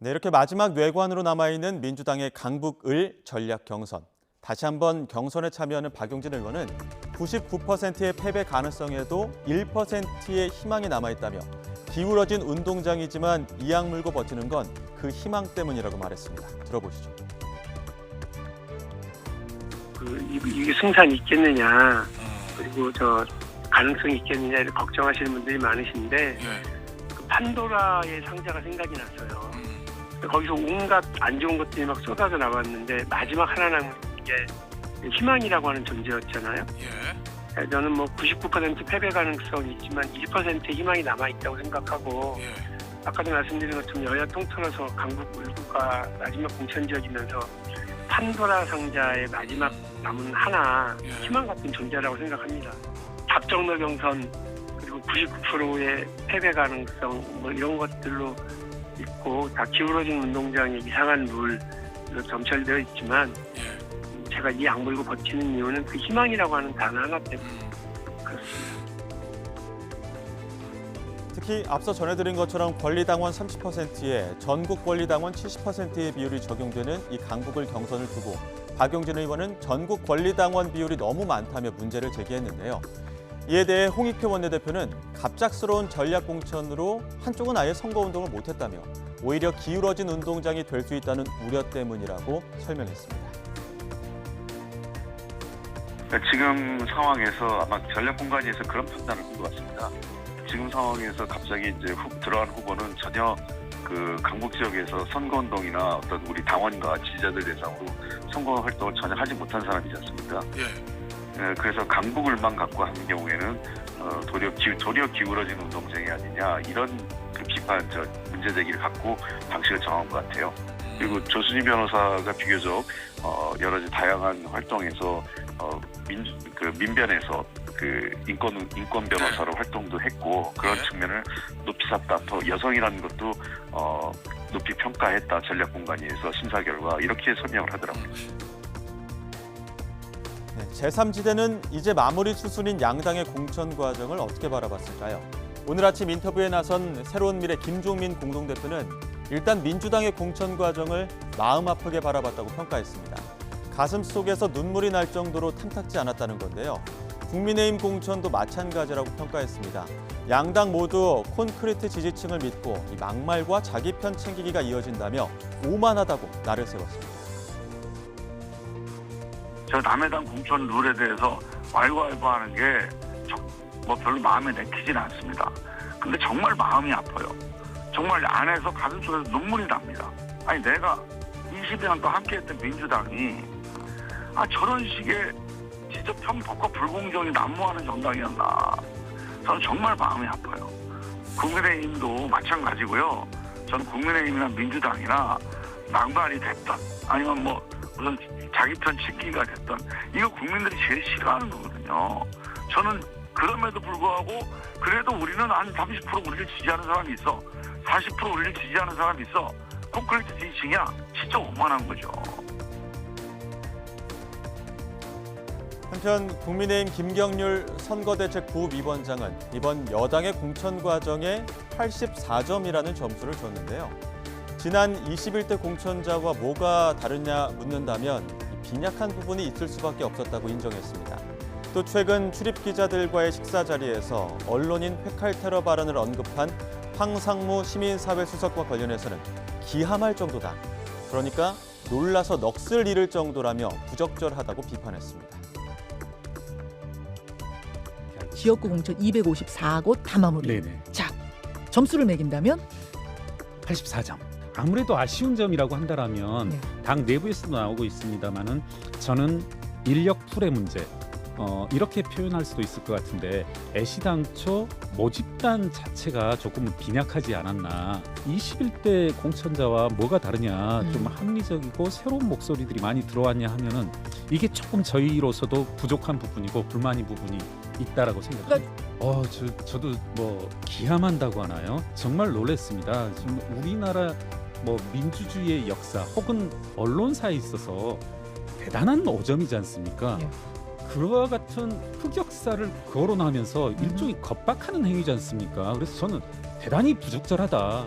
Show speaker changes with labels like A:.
A: 네, 이렇게 마지막 뇌관으로 남아있는 민주당의 강북을 전략 경선. 다시 한번 경선에 참여하는 박용진 의원은 99%의 패배 가능성에도 1%의 희망이 남아있다며 기울어진 운동장이지만 이악 물고 버티는 건 그 희망 때문이라고 말했습니다. 들어보시죠.
B: 이게 승산이 있겠느냐, 그리고 저 가능성이 있겠느냐 이렇게 걱정하시는 분들이 많으신데 그 판도라의 상자가 생각이 났어요. 거기서 온갖 안 좋은 것들이 막 쏟아져 나왔는데 마지막 하나 남은 게 희망이라고 하는 존재였잖아요. 저는 뭐 99% 패배 가능성이 있지만 1%의 희망이 남아있다고 생각하고 아까도 말씀드린 것처럼 여야 통틀어서 강북 울구가 마지막 공천지역이면서 판도라 상자의 마지막 남은 하나 희망 같은 존재라고 생각합니다. 답정너 경선 그리고 99%의 패배 가능성 뭐 이런 것들로 있고 다 기울어진 운동장에 이상한 룰로 점철되어 있지만 제가 이 악물고 버티는 이유는 그 희망이라고 하는 단어 하나 때문에 그렇습니다.
A: 특히 앞서 전해드린 것처럼 권리당원 30%에 전국 권리당원 70%의 비율이 적용되는 이 강북을 경선을 두고 박용진 의원은 전국 권리당원 비율이 너무 많다며 문제를 제기했는데요. 이에 대해 홍익표 원내대표는 갑작스러운 전략 공천으로 한쪽은 아예 선거운동을 못했다며 오히려 기울어진 운동장이 될 수 있다는 우려 때문이라고 설명했습니다.
C: 지금 상황에서 아마 전략 공간에서 그런 판단을 한 것 같습니다. 지금 상황에서 갑자기 이제 들어간 후보는 전혀 그 강북 지역에서 선거운동이나 어떤 우리 당원과 지지자들 대상으로 선거 활동을 전혀 하지 못한 사람이지 않습니까? 그래서 강북을만 갖고 하는 경우에는 도리어 기울어진 운동장이 아니냐 이런 그 비판, 문제 제기를 갖고 방식을 정한 것 같아요. 그리고 조순희 변호사가 비교적 여러 가지 다양한 활동에서 민변에서 그 인권 변호사로 활동도 했고 그런 측면을 높이 샀다. 또 여성이라는 것도 높이 평가했다. 전략 공간에서 심사 결과 이렇게 설명을 하더라고요.
A: 네, 제3지대는 이제 마무리 수순인 양당의 공천 과정을 어떻게 바라봤을까요? 오늘 아침 인터뷰에 나선 새로운 미래 김종민 공동대표는 일단 민주당의 공천 과정을 마음 아프게 바라봤다고 평가했습니다. 가슴 속에서 눈물이 날 정도로 탐탁지 않았다는 건데요. 국민의힘 공천도 마찬가지라고 평가했습니다. 양당 모두 콘크리트 지지층을 믿고 이 막말과 자기 편 챙기기가 이어진다며 오만하다고 날을 세웠습니다.
D: 저 남의 당 공천 룰에 대해서 왈가왈부하는 게 뭐 별로 마음에 내키진 않습니다. 근데 정말 마음이 아파요. 정말 안에서 가슴 속에서 눈물이 납니다. 아니 내가 20년 동안 함께했던 민주당이 저런 식의 진짜 편법과 불공정이 난무하는 정당이었나. 저는 정말 마음이 아파요. 국민의힘도 마찬가지고요. 저는 국민의힘이나 민주당이나 낭만이 됐던 아니면 뭐 무슨 자기 편 챙기기가 됐던 이거 국민들이 제일 싫어하는 거거든요. 저는 그럼에도 불구하고 그래도 우리는 한 30% 우리를 지지하는 사람이 있어. 40% 우리를 지지하는 사람이 있어. 콘크리트 지지층이야. 진짜 오만한 거죠.
A: 한편 국민의힘 김경률 선거대책부위원장은 이번 여당의 공천 과정에 84점이라는 점수를 줬는데요. 지난 21대 공천자와 뭐가 다르냐 묻는다면 빈약한 부분이 있을 수밖에 없었다고 인정했습니다. 또 최근 출입 기자들과의 식사 자리에서 언론인 회칼 테러 발언을 언급한 황상무 시민사회 수석과 관련해서는 기함할 정도다. 그러니까 놀라서 넋을 잃을 정도라며 부적절하다고 비판했습니다.
E: 지역구 공천 254곳 다 마무리.
F: 네네.
E: 자, 점수를 매긴다면?
F: 84점. 아무래도 아쉬운 점이라고 한다면 당 내부에서도 나오고 있습니다만은 저는 인력 풀의 문제 이렇게 표현할 수도 있을 것 같은데 애시당초 모집단 자체가 조금 빈약하지 않았나. 21대 공천자와 뭐가 다르냐, 좀 합리적이고 새로운 목소리들이 많이 들어왔냐 하면은 이게 조금 저희로서도 부족한 부분이고 불만인 부분이 있다라고 생각합니다. 저도 뭐 기함한다고 하나요? 정말 놀랐습니다. 지금 우리나라 뭐 민주주의의 역사 혹은 언론사에 있어서 대단한 오점이지 않습니까? 그와 같은 흑역사를 거론하면서 일종의 겁박하는 행위지 않습니까? 그래서 저는 대단히 부적절하다.